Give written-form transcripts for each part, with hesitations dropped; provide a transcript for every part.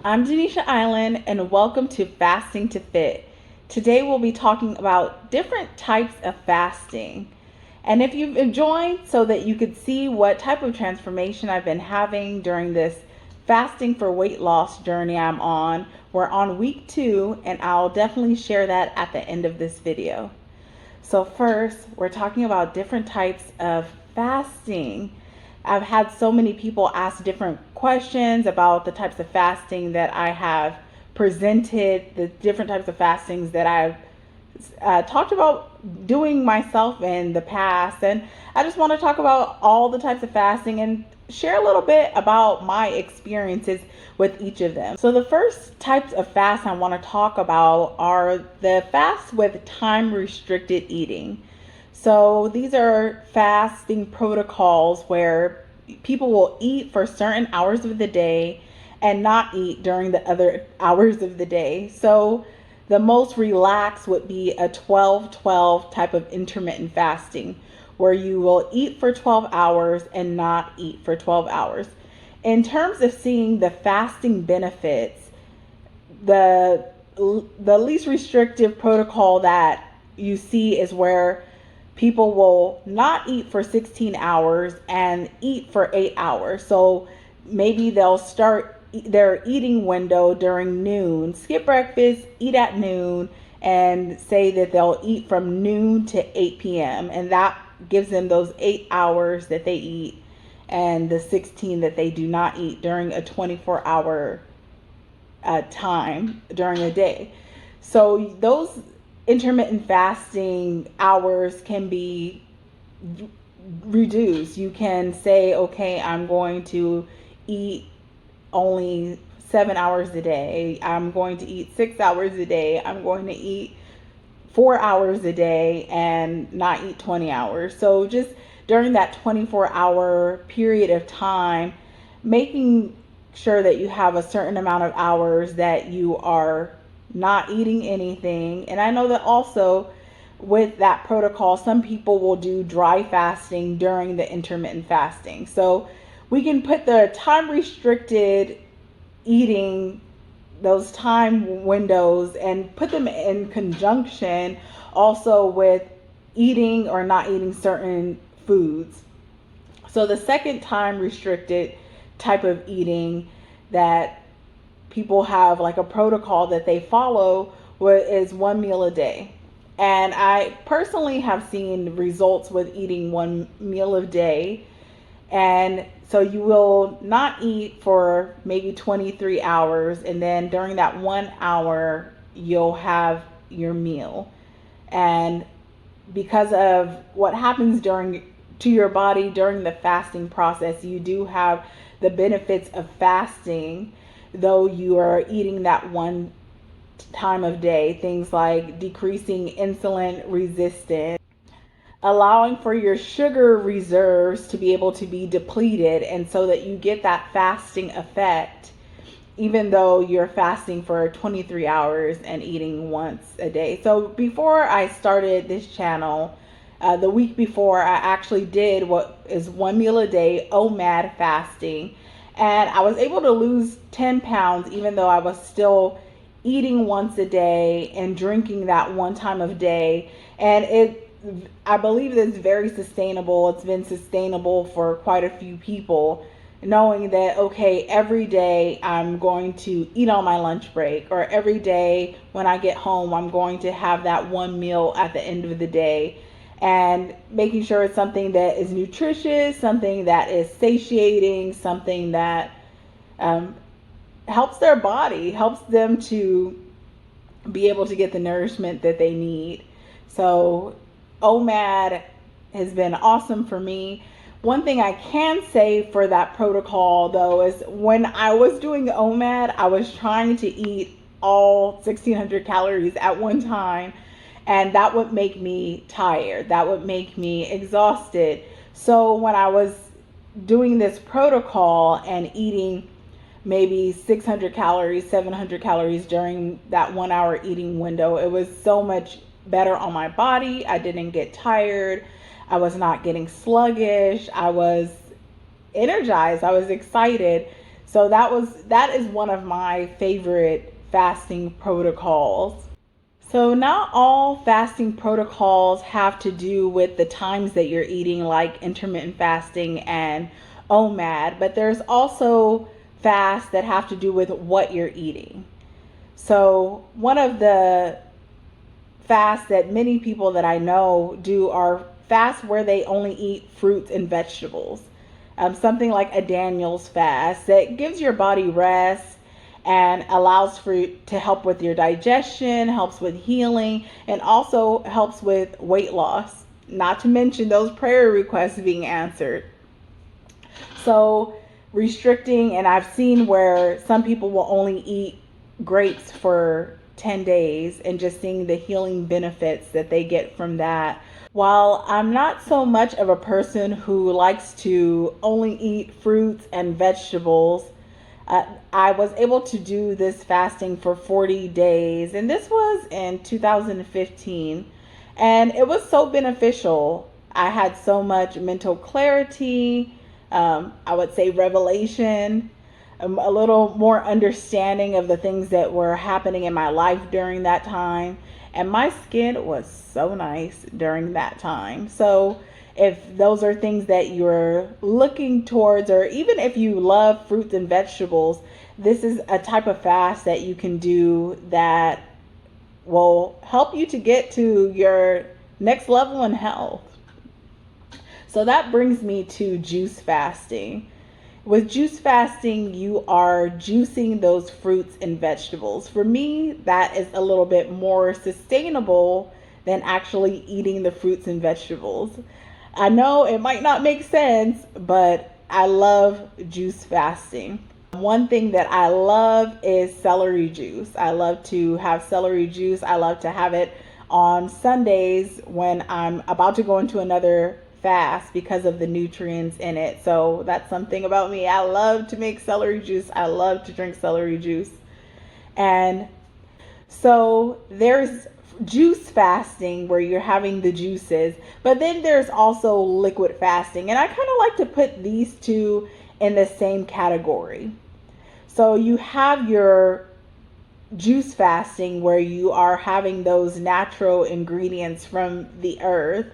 I'm Denisha Island, and welcome to Fasting to Fit. Today we'll be talking about different types of fasting. And if you've joined so that you could see what type of transformation I've been having during this fasting for weight loss journey I'm on, we're on week 2, and I'll definitely share that at the end of this video. So first, we're talking about different types of fasting. I've had so many people ask different questions about the types of fasting that I have presented, the different types of fastings that I've talked about doing myself in the past. And I just want to talk about all the types of fasting and share a little bit about my experiences with each of them. So the first types of fast I want to talk about are the fasts with time restricted eating. So these are fasting protocols where people will eat for certain hours of the day and not eat during the other hours of the day. So the most relaxed would be a 12-12 type of intermittent fasting, where you will eat for 12 hours and not eat for 12 hours. In terms of seeing the fasting benefits, the least restrictive protocol that you see is where people will not eat for 16 hours and eat for 8 hours. So maybe they'll start their eating window during noon, skip breakfast, eat at noon, and say that they'll eat from noon to 8 p.m. And that gives them those 8 hours that they eat and the 16 that they do not eat during a 24-hour time during a day. So those intermittent fasting hours can be reduced. You can say, okay, I'm going to eat only 7 hours a day. I'm going to eat 6 hours a day. I'm going to eat 4 hours a day and not eat 20 hours. So just during that 24-hour period of time, making sure that you have a certain amount of hours that you are not eating anything. And I know that also with that protocol, some people will do dry fasting during the intermittent fasting. So we can put the time restricted eating, those time windows, and put them in conjunction also with eating or not eating certain foods. So the second time restricted type of eating that people have like a protocol that they follow is 1 meal a day. And I personally have seen results with eating 1 meal a day. And so you will not eat for maybe 23 hours, and then during that 1 hour you'll have your meal. And because of what happens to your body during the fasting process, you do have the benefits of fasting, though you are eating that one time of day. Things like decreasing insulin resistance, allowing for your sugar reserves to be able to be depleted, and so that you get that fasting effect even though you're fasting for 23 hours and eating once a day. So before I started this channel, the week before, I actually did what is 1 meal a day OMAD fasting, and I was able to lose 10 pounds even though I was still eating once a day and drinking that one time of day. And I believe it's very sustainable. It's been sustainable for quite a few people, knowing that, okay, every day I'm going to eat on my lunch break, or every day when I get home I'm going to have that one meal at the end of the day, and making sure it's something that is nutritious, something that is satiating, something that helps their body, helps them to be able to get the nourishment that they need. So OMAD has been awesome for me. One thing I can say for that protocol, though, is when I was doing OMAD, I was trying to eat all 1,600 calories at one time, and that would make me tired. That would make me exhausted. So when I was doing this protocol and eating maybe 600 calories, 700 calories during that 1 hour eating window, it was so much better on my body. I didn't get tired. I was not getting sluggish. I was energized. I was excited. So that is one of my favorite fasting protocols. So not all fasting protocols have to do with the times that you're eating, like intermittent fasting and OMAD, but there's also fasts that have to do with what you're eating. So one of the fasts that many people that I know do are fasts where they only eat fruits and vegetables. Something like a Daniel's fast that gives your body rest and allows for to help with your digestion, helps with healing, and also helps with weight loss. Not to mention those prayer requests being answered. So restricting, and I've seen where some people will only eat grapes for 10 days and just seeing the healing benefits that they get from that. While I'm not so much of a person who likes to only eat fruits and vegetables, I was able to do this fasting for 40 days, and this was in 2015, and it was so beneficial. I had so much mental clarity, I would say revelation, a little more understanding of the things that were happening in my life during that time. And my skin was so nice during that time. So if those are things that you're looking towards, or even if you love fruits and vegetables, this is a type of fast that you can do that will help you to get to your next level in health. So that brings me to juice fasting. With juice fasting, you are juicing those fruits and vegetables. For me, that is a little bit more sustainable than actually eating the fruits and vegetables. I know it might not make sense, but I love juice fasting. One thing that I love is celery juice. I love to have celery juice. I love to have it on Sundays when I'm about to go into another fast because of the nutrients in it. So that's something about me. I love to make celery juice. I love to drink celery juice. And so there's juice fasting where you're having the juices, but then there's also liquid fasting. And I kind of like to put these two in the same category. So you have your juice fasting where you are having those natural ingredients from the earth,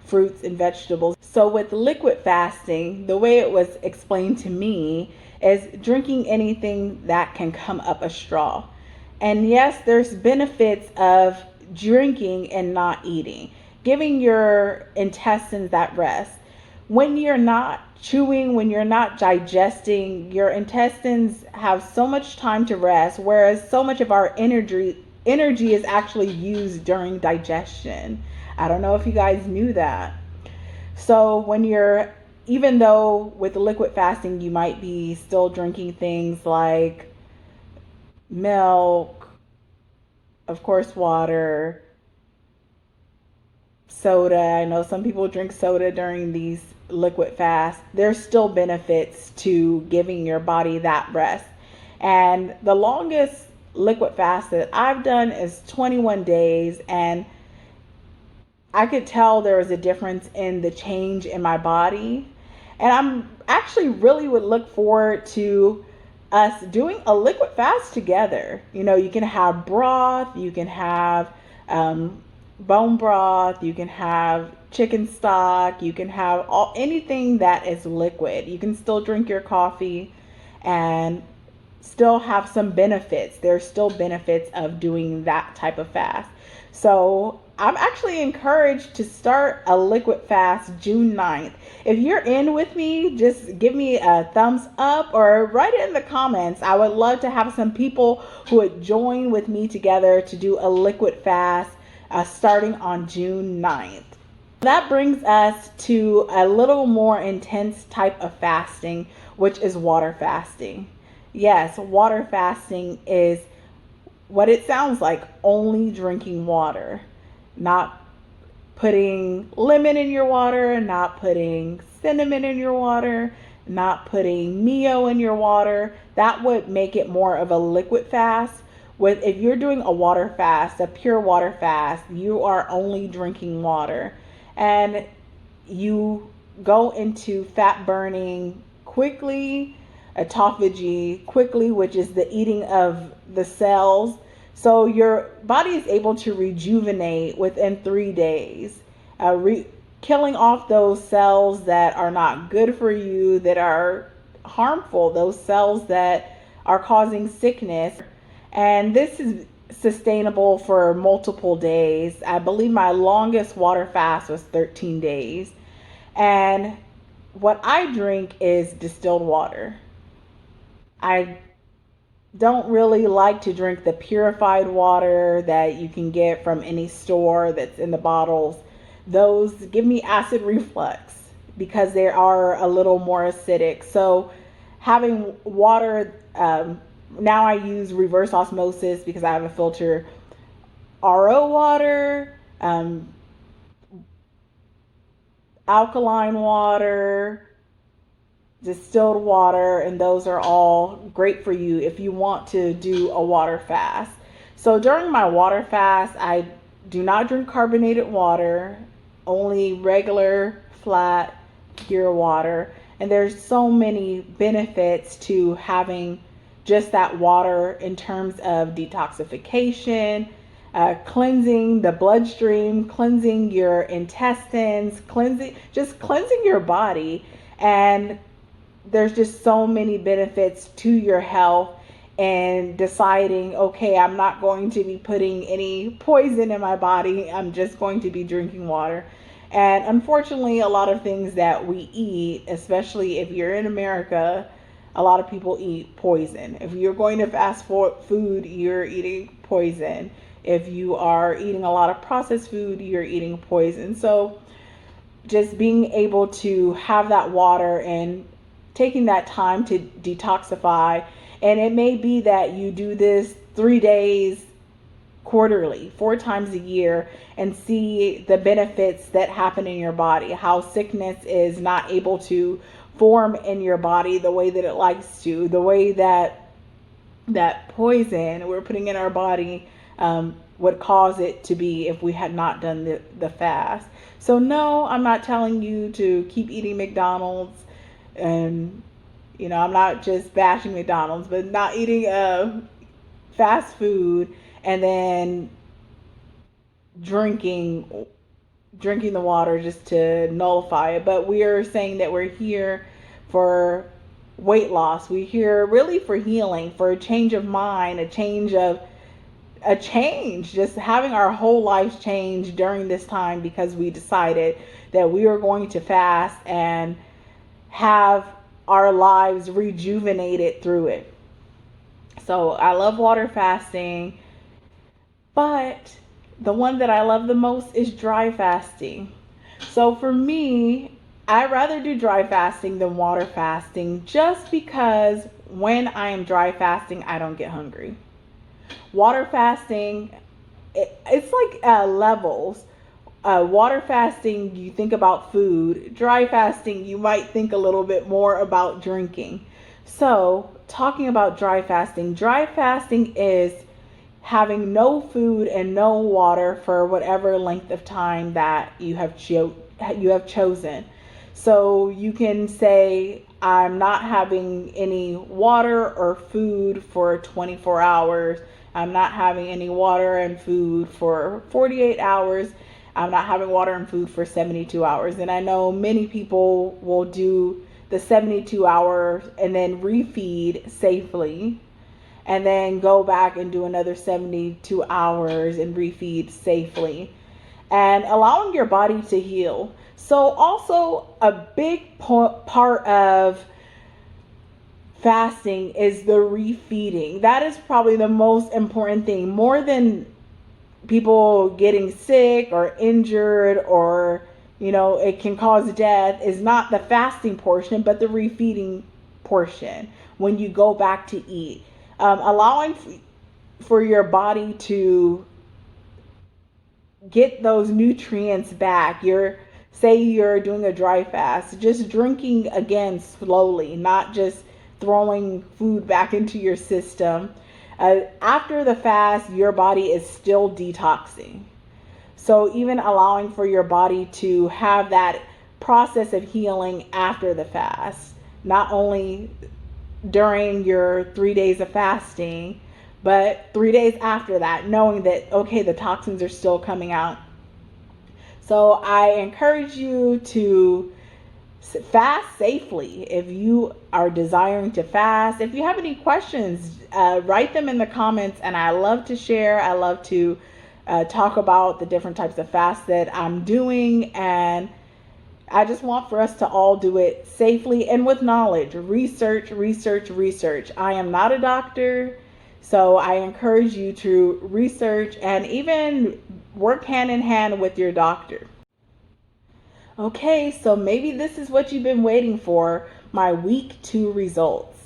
fruits and vegetables. So with liquid fasting, the way it was explained to me is drinking anything that can come up a straw. And yes, there's benefits of drinking and not eating, giving your intestines that rest. When you're not chewing, when you're not digesting, your intestines have so much time to rest, whereas so much of our energy is actually used during digestion. I don't know if you guys knew that. So when you're, even though with liquid fasting, you might be still drinking things like milk, of course, water, soda. I know some people drink soda during these liquid fasts. There's still benefits to giving your body that rest. And the longest liquid fast that I've done is 21 days, and I could tell there was a difference in the change in my body. And I'm actually really would look forward to us doing a liquid fast together. You know, you can have broth, you can have bone broth, you can have chicken stock, you can have anything that is liquid. You can still drink your coffee and still have some benefits. There's still benefits of doing that type of fast. So I'm actually encouraged to start a liquid fast June 9th. If you're in with me, just give me a thumbs up or write it in the comments. I would love to have some people who would join with me together to do a liquid fast starting on June 9th. That brings us to a little more intense type of fasting, which is water fasting. Yes, water fasting is what it sounds like, only drinking water. Not putting lemon in your water, not putting cinnamon in your water, not putting Mio in your water. That would make it more of a liquid fast. If you're doing a water fast, a pure water fast, you are only drinking water. And you go into fat burning quickly. autophagy quickly, which is the eating of the cells. So your body is able to rejuvenate within 3 days, killing off those cells that are not good for you, that are harmful, those cells that are causing sickness. And this is sustainable for multiple days. I believe my longest water fast was 13 days. And what I drink is distilled water. I don't really like to drink the purified water that you can get from any store that's in the bottles. Those give me acid reflux because they are a little more acidic. So having water, now I use reverse osmosis because I have a filter. RO water, alkaline water, distilled water, and those are all great for you if you want to do a water fast. So during my water fast, I do not drink carbonated water, only regular, flat, pure water. And there's so many benefits to having just that water in terms of detoxification, cleansing the bloodstream, cleansing your intestines, cleansing your body. And there's just so many benefits to your health, and deciding, okay, I'm not going to be putting any poison in my body. I'm just going to be drinking water. And unfortunately, a lot of things that we eat, especially if you're in America, a lot of people eat poison. If you're going to fast food, you're eating poison. If you are eating a lot of processed food, you're eating poison. So just being able to have that water and taking that time to detoxify. And it may be that you do this 3 days quarterly, 4 times a year, and see the benefits that happen in your body, how sickness is not able to form in your body the way that it likes to, the way that poison we're putting in our body would cause it to be if we had not done the fast. So no, I'm not telling you to keep eating McDonald's. And I'm not just bashing McDonald's, but not eating fast food and then drinking the water just to nullify it. But we are saying that we're here for weight loss. We're here really for healing, for a change of mind, just having our whole lives change during this time, because we decided that we are going to fast and have our lives rejuvenated through it. So I love water fasting, but the one that I love the most is dry fasting. So for me, I rather do dry fasting than water fasting, just because when I am dry fasting, I don't get hungry. Water fasting, it's like levels. Water fasting, you think about food. Dry fasting, you might think a little bit more about drinking. So talking about dry fasting is having no food and no water for whatever length of time that you have chosen. So you can say, I'm not having any water or food for 24 hours. I'm not having any water and food for 48 hours. I'm not having water and food for 72 hours. And I know many people will do the 72 hours and then refeed safely, and then go back and do another 72 hours and refeed safely, and allowing your body to heal. So also a big part of fasting is the refeeding. That is probably the most important thing, more than people getting sick or injured, or it can cause death, is not the fasting portion, but the refeeding portion. When you go back to eat, allowing for your body to get those nutrients back. Say you're doing a dry fast, just drinking again slowly, not just throwing food back into your system. After the fast, your body is still detoxing. So even allowing for your body to have that process of healing after the fast, not only during your 3 days of fasting, but 3 days after that, knowing that, okay, the toxins are still coming out. So I encourage you to fast safely if you are desiring to fast. If you have any questions, write them in the comments, and I love to share. I love to talk about the different types of fasts that I'm doing, and I just want for us to all do it safely and with knowledge. Research, research, research. I am not a doctor, so I encourage you to research and even work hand in hand with your doctor. Okay, so maybe this is what you've been waiting for, my week 2 results.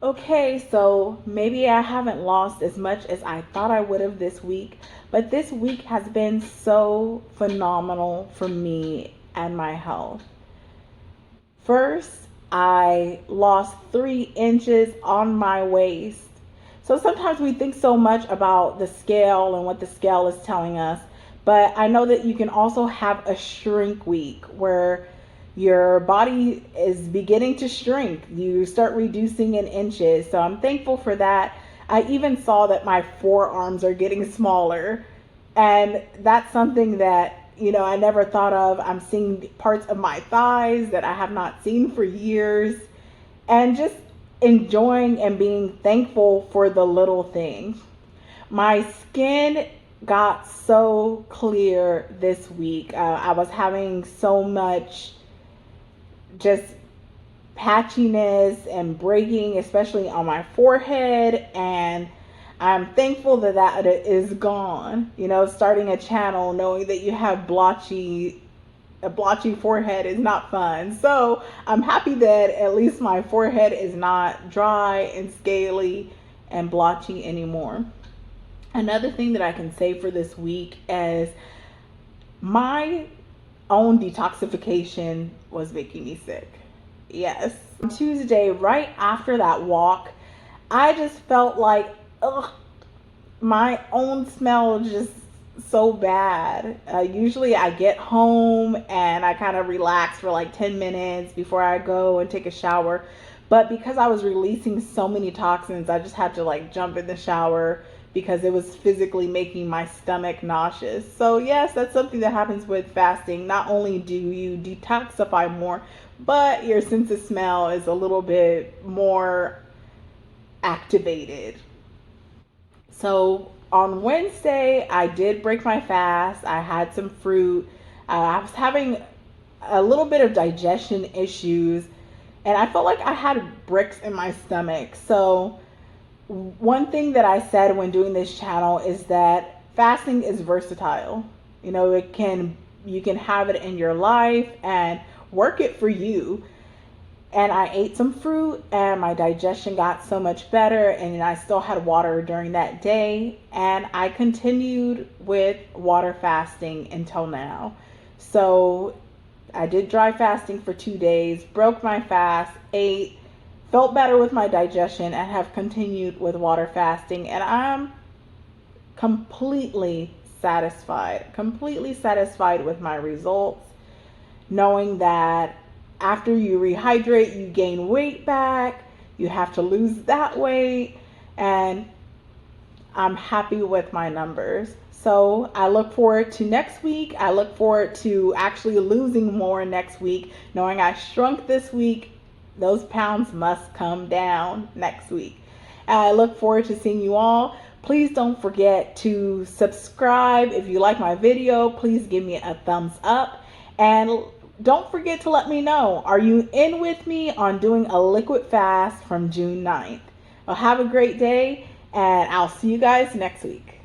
Okay, so maybe I haven't lost as much as I thought I would have this week, but this week has been so phenomenal for me and my health. First, I lost 3 inches on my waist. So sometimes we think so much about the scale and what the scale is telling us, but I know that you can also have a shrink week where your body is beginning to shrink. You start reducing in inches. So I'm thankful for that. I even saw that my forearms are getting smaller. And that's something that, I never thought of. I'm seeing parts of my thighs that I have not seen for years. And just enjoying and being thankful for the little things. My skin got so clear this week. I was having so much just patchiness and breaking, especially on my forehead, and I'm thankful that that is gone. Starting a channel knowing that you have a blotchy forehead is not fun. So I'm happy that at least my forehead is not dry and scaly and blotchy anymore. Another thing that I can say for this week is my own detoxification was making me sick. Yes. On Tuesday, right after that walk, I just felt like, my own smell just so bad. Usually I get home and I kind of relax for like 10 minutes before I go and take a shower. But because I was releasing so many toxins, I just had to like jump in the shower because it was physically making my stomach nauseous. So yes, that's something that happens with fasting. Not only do you detoxify more, but your sense of smell is a little bit more activated. So on Wednesday, I did break my fast. I had some fruit. I was having a little bit of digestion issues, and I felt like I had bricks in my stomach. So one thing that I said when doing this channel is that fasting is versatile. You can have it in your life and work it for you. And I ate some fruit and my digestion got so much better, and I still had water during that day, and I continued with water fasting until now. So I did dry fasting for 2 days, broke my fast, ate, felt better with my digestion, and have continued with water fasting, and I'm completely satisfied with my results, knowing that after you rehydrate, you gain weight back, you have to lose that weight, and I'm happy with my numbers. So I look forward to next week. I look forward to actually losing more next week, knowing I shrunk this week. Those pounds must come down next week. I look forward to seeing you all. Please don't forget to subscribe. If you like my video, please give me a thumbs up. And don't forget to let me know, are you in with me on doing a liquid fast from June 9th? Well, have a great day, and I'll see you guys next week.